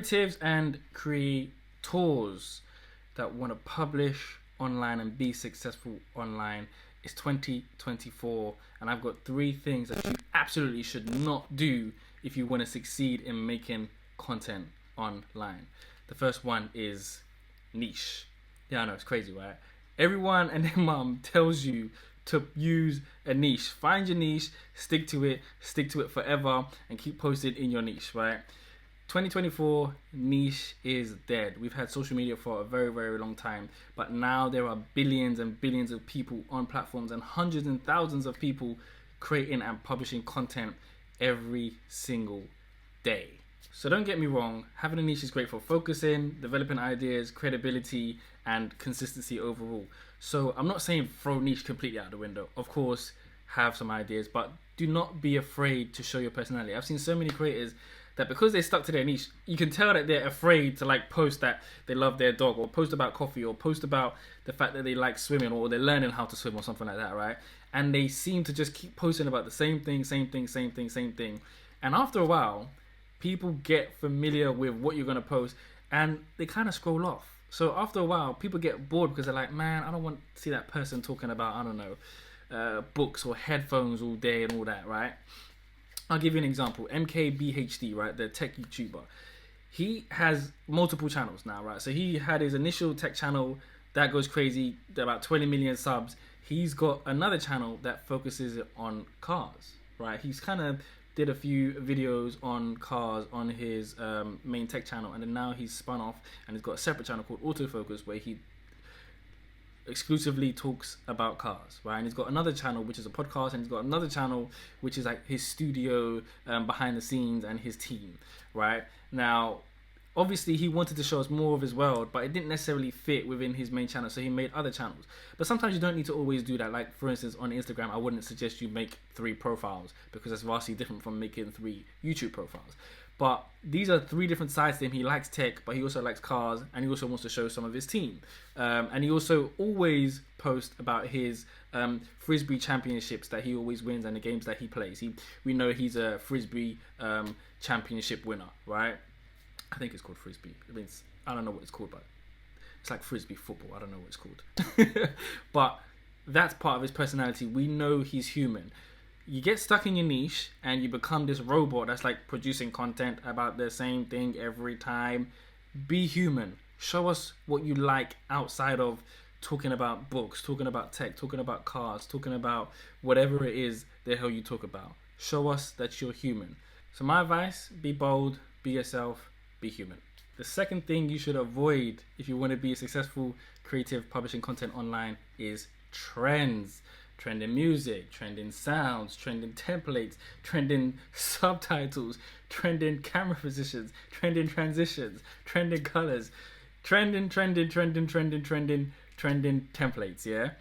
Creatives and creators that want to publish online and be successful online. It's 2024, and I've got 3 things that you absolutely should not do if you want to succeed in making content online. The first one is niche. Yeah, I know, it's crazy, right? Everyone and their mum tells you to use a niche. Find your niche, stick to it forever, and keep posting in your niche, right? 2024, niche is dead. We've had social media for a very, very long time, but now there are billions and billions of people on platforms and hundreds and thousands of people creating and publishing content every single day. So don't get me wrong, having a niche is great for focusing, developing ideas, credibility, and consistency overall. So I'm not saying throw niche completely out the window. Of course, have some ideas, but do not be afraid to show your personality. I've seen so many creators that because they're stuck to their niche, you can tell that they're afraid to like post that they love their dog, or post about coffee, or post about the fact that they like swimming, or they're learning how to swim, or something like that, right? And they seem to just keep posting about the same thing. And after a while, people get familiar with what you're going to post and they kind of scroll off. So after a while, people get bored because they're like, man, I don't want to see that person talking about, I don't know, books or headphones all day and all that, right? I'll give you an example. MKBHD, right, the tech YouTuber. He has multiple channels now, right? So he had his initial tech channel that goes crazy, about 20 million subs. He's got another channel that focuses on cars, right? He's kind of did a few videos on cars on his main tech channel, and then now he's spun off and he's got a separate channel called Autofocus where he exclusively talks about cars, right? And he's got another channel which is a podcast, and he's got another channel which is like his studio, behind the scenes, and his team, right? Now obviously he wanted to show us more of his world, but it didn't necessarily fit within his main channel, so he made other channels. But sometimes you don't need to always do that. Like for instance, on Instagram, I wouldn't suggest you make 3 profiles because that's vastly different from making 3 YouTube profiles. But these are 3 different sides to him. He likes tech, but he also likes cars, and he also wants to show some of his team. And he also always posts about his Frisbee championships that he always wins and the games that he plays. We know he's a Frisbee championship winner, right? I think it's called Frisbee. I don't know what it's called, but it's like Frisbee football. I don't know what it's called. But that's part of his personality. We know he's human. You get stuck in your niche and you become this robot that's like producing content about the same thing every time. Be human. Show us what you like outside of talking about books, talking about tech, talking about cars, talking about whatever it is the hell you talk about. Show us that you're human. So my advice, be bold, be yourself, be human. The second thing you should avoid if you want to be a successful creative publishing content online is trends. Trending music, trending sounds, trending templates, trending subtitles, trending camera positions, trending transitions, trending colors, trending templates, yeah?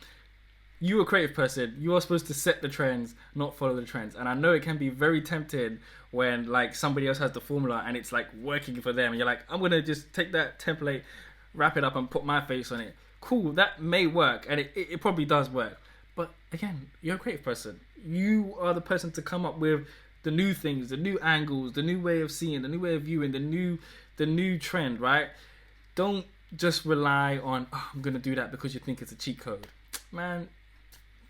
You, a creative person, you are supposed to set the trends, not follow the trends. And I know it can be very tempting when like somebody else has the formula and it's like working for them, and you're like, I'm gonna just take that template, wrap it up, and put my face on it. Cool, that may work, and it probably does work. But again, you're a creative person. You are the person to come up with the new things, the new angles, the new way of seeing, the new way of viewing, the new trend, right? Don't just rely on, I'm gonna do that because you think it's a cheat code. Man,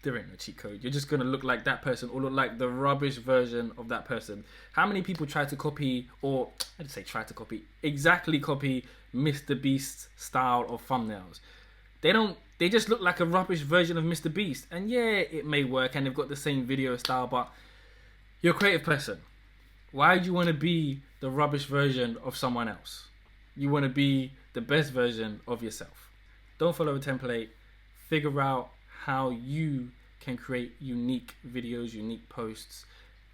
there ain't no cheat code. You're just gonna look like that person, or look like the rubbish version of that person. How many people try to copy, or I didn't say try to copy, exactly copy Mr. Beast's style of thumbnails? They just look like a rubbish version of Mr. Beast. And yeah, it may work and they've got the same video style, but you're a creative person. Why do you want to be the rubbish version of someone else? You want to be the best version of yourself. Don't follow a template. Figure out how you can create unique videos, unique posts,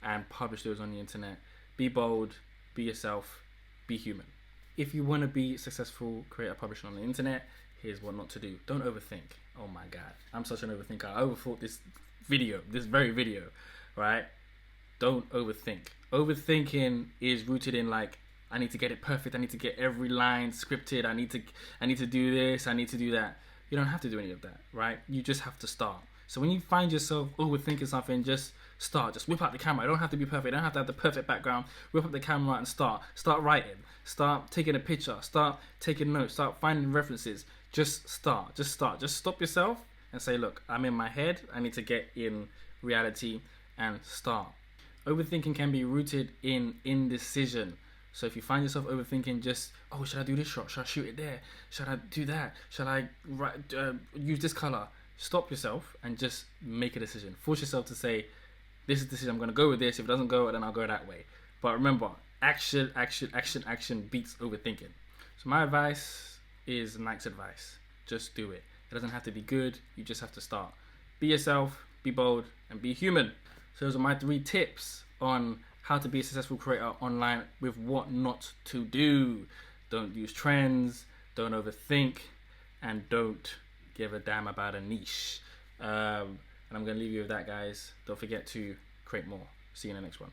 and publish those on the internet. Be bold, be yourself, be human. If you want to be successful creator publisher on the internet, here's what not to do. Don't overthink. Oh my God, I'm such an overthinker. I overthought this very video, right? Don't overthink. Overthinking is rooted in like, I need to get it perfect. I need to get every line scripted. I need to do this. I need to do that. You don't have to do any of that, right? You just have to start. So when you find yourself overthinking something, just start. Just whip out the camera. It don't have to be perfect. You don't have to have the perfect background. Whip up the camera and start writing, start taking a picture, start taking notes, start finding references. Just start. Just stop yourself and say, look, I'm in my head, I need to get in reality, and start. Overthinking can be rooted in indecision. So if you find yourself overthinking, just, oh, should I do this shot? Should I shoot it there? Should I do that? Should I use this color? Stop yourself and just make a decision. Force yourself to say, this is the decision, I'm going to go with this. If it doesn't go, then I'll go that way. But remember, action beats overthinking. So my advice is Nike's advice. Just do it. It doesn't have to be good. You just have to start. Be yourself, be bold, and be human. So those are my 3 tips on how to be a successful creator online with what not to do. Don't use trends, don't overthink, and don't give a damn about a niche. And I'm going to leave you with that, guys. Don't forget to create more. See you in the next one.